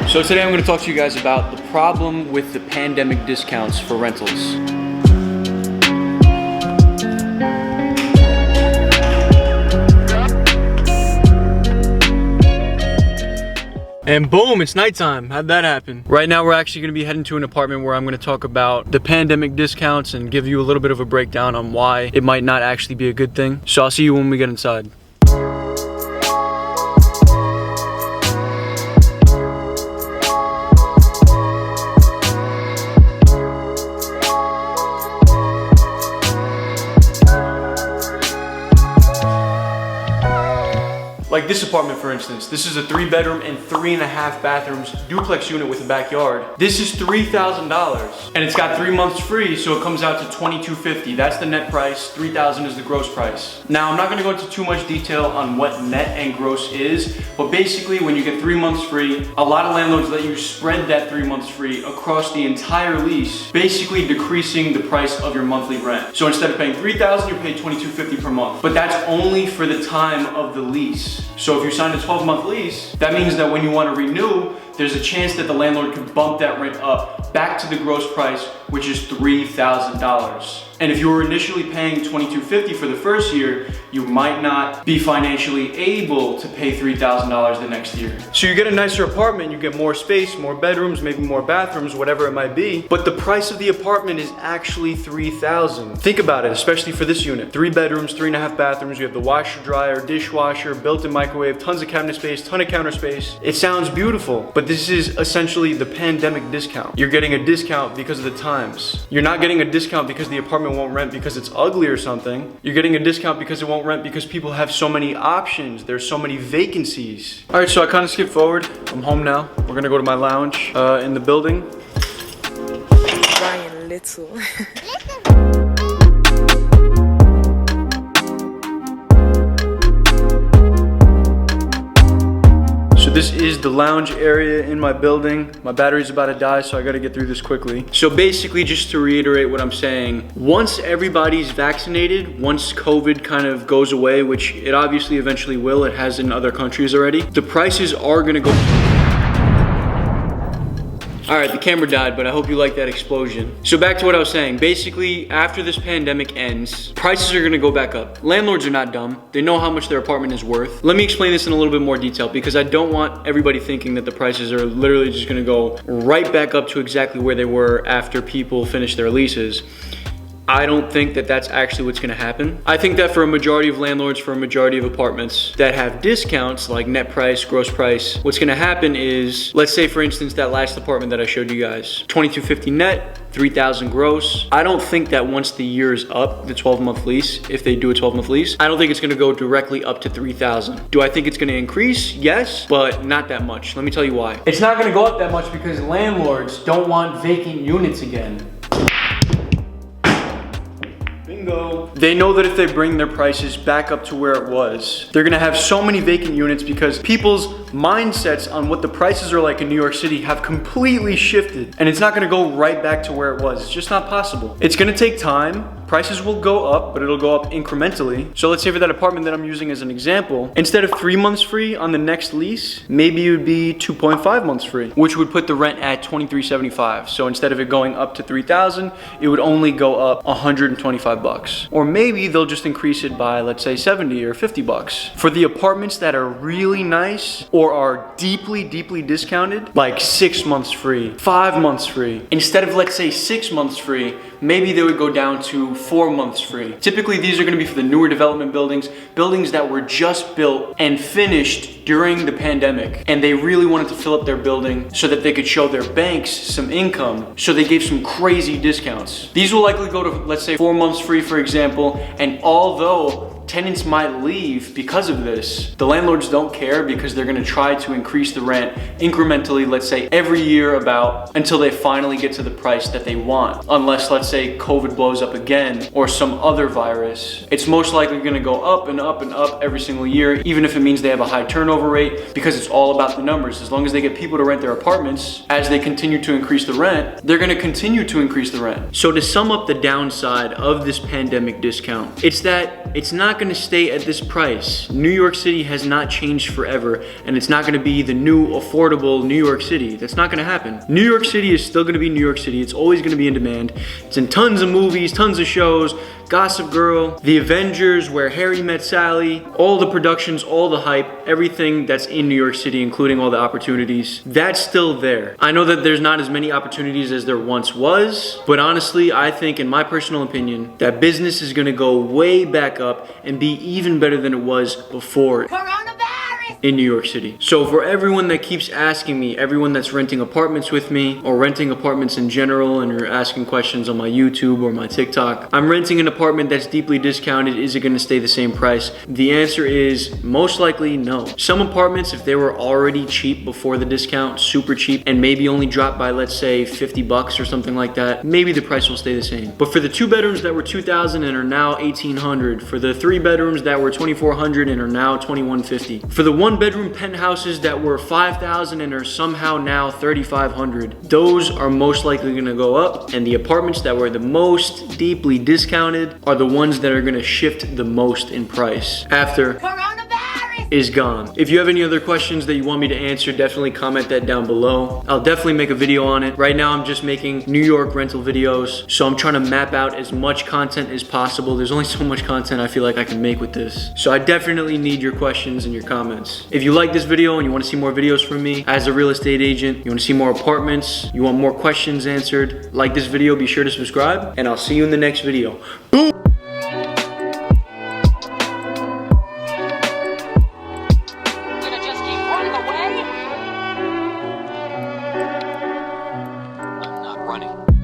So today I'm going to talk to you guys about the problem with the pandemic discounts for rentals. And boom, it's nighttime. How'd that happen? Right now, we're actually gonna be heading to an apartment where I'm gonna talk about the pandemic discounts and give you a little bit of a breakdown on why it might not actually be a good thing. So I'll see you when we get inside. Like this apartment, for instance, this is a 3-bedroom and 3.5 bathrooms duplex unit with a backyard. This is $3,000 and it's got 3 months free, so it comes out to $2,250. That's the net price. $3,000 is the gross price. Now, I'm not gonna go into too much detail on what net and gross is, but basically when you get 3 months free, a lot of landlords let you spread that 3 months free across the entire lease, basically decreasing the price of your monthly rent. So instead of paying $3,000, you pay $2,250 per month, but that's only for the time of the lease. So if you sign a 12-month lease, that means that when you want to renew, there's a chance that the landlord could bump that rent up back to the gross price, which is $3,000. And if you were initially paying $2,250 for the first year, you might not be financially able to pay $3,000 the next year. So you get a nicer apartment, you get more space, more bedrooms, maybe more bathrooms, whatever it might be, but the price of the apartment is actually $3,000. Think about it, especially for this unit. 3 bedrooms, 3.5 bathrooms, you have the washer, dryer, dishwasher, built-in microwave, tons of cabinet space, ton of counter space. It sounds beautiful, but this is essentially the pandemic discount. You're getting a discount because of the times. You're not getting a discount because the apartment won't rent because it's ugly or something. You're getting a discount because it won't rent because people have so many options. There's so many vacancies. All right, so I kind of skipped forward. I'm home now. We're gonna go to my lounge in the building. Ryan Little. So this is the lounge area in my building. My battery's about to die, so I gotta get through this quickly. So basically, just to reiterate what I'm saying, once everybody's vaccinated, once COVID kind of goes away, which it obviously eventually will, it has in other countries already, the prices are gonna go. All right, the camera died, but I hope you like that explosion. So back to what I was saying. Basically, after this pandemic ends, prices are gonna go back up. Landlords are not dumb. They know how much their apartment is worth. Let me explain this in a little bit more detail because I don't want everybody thinking that the prices are literally just gonna go right back up to exactly where they were after people finish their leases. I don't think that that's actually what's gonna happen. I think that for a majority of landlords, for a majority of apartments that have discounts like net price, gross price, what's gonna happen is, let's say for instance, that last apartment that I showed you guys, $2,250 net, $3,000 gross. I don't think that once the year is up, the 12-month lease, if they do a 12-month lease, I don't think it's gonna go directly up to $3,000. Do I think it's gonna increase? Yes, but not that much. Let me tell you why. It's not gonna go up that much because landlords don't want vacant units again. Bingo. They know that if they bring their prices back up to where it was, they're gonna have so many vacant units because people's mindsets on what the prices are like in New York City have completely shifted. And it's not gonna go right back to where it was. It's just not possible. It's gonna take time. Prices will go up, but it'll go up incrementally. So let's say for that apartment that I'm using as an example, instead of 3 months free on the next lease, maybe it would be 2.5 months free, which would put the rent at $23.75. So instead of it going up to $3,000, it would only go up $125. Or maybe they'll just increase it by, let's say, 70 or 50 bucks. For the apartments that are really nice or are deeply, deeply discounted, like 6 months free, 5 months free, instead of, let's say, 6 months free, maybe they would go down to 4 months free. Typically, these are gonna be for the newer development buildings, buildings that were just built and finished during the pandemic. And they really wanted to fill up their building so that they could show their banks some income. So they gave some crazy discounts. These will likely go to, let's say, 4 months free, for example. And although tenants might leave because of this, the landlords don't care because they're gonna try to increase the rent incrementally, let's say every year about, until they finally get to the price that they want. Unless, let's say, COVID blows up again or some other virus, it's most likely gonna go up and up and up every single year, even if it means they have a high turnover rate, because it's all about the numbers. As long as they get people to rent their apartments, as they continue to increase the rent, they're gonna continue to increase the rent. So to sum up the downside of this pandemic discount, it's that it's not not gonna stay at this price. New York City has not changed forever, and it's not gonna be the new affordable New York City. That's not gonna happen. New York City is still gonna be New York City. It's always gonna be in demand. It's in tons of movies, tons of shows, Gossip Girl, The Avengers, Where Harry Met Sally, all the productions, all the hype, everything that's in New York City, including all the opportunities, that's still there. I know that there's not as many opportunities as there once was, but honestly, I think, in my personal opinion, that business is gonna go way back up and be even better than it was before in New York City. So for everyone that keeps asking me, everyone that's renting apartments with me or renting apartments in general, and you're asking questions on my YouTube or my TikTok, I'm renting an apartment that's deeply discounted. Is it gonna stay the same price? The answer is most likely no. Some apartments, if they were already cheap before the discount, super cheap, and maybe only dropped by, let's say, 50 bucks or something like that, maybe the price will stay the same. But for the 2 bedrooms that were 2,000 and are now 1,800, for the 3 bedrooms that were 2,400 and are now 2,150, for the 1-bedroom penthouses that were 5,000 and are somehow now 3,500, those are most likely gonna go up, and the apartments that were the most deeply discounted are the ones that are gonna shift the most in price after is gone. If you have any other questions that you want me to answer, definitely comment that down below. I'll definitely make a video on it. Right now I'm just making New York rental videos, so I'm trying to map out as much content as possible. There's only so much content I feel like I can make with this. So I definitely need your questions and your comments. If you like this video and you want to see more videos from me as a real estate agent, you want to see more apartments, you want more questions answered, like this video, be sure to subscribe, and I'll see you in the next video. Boom! Running.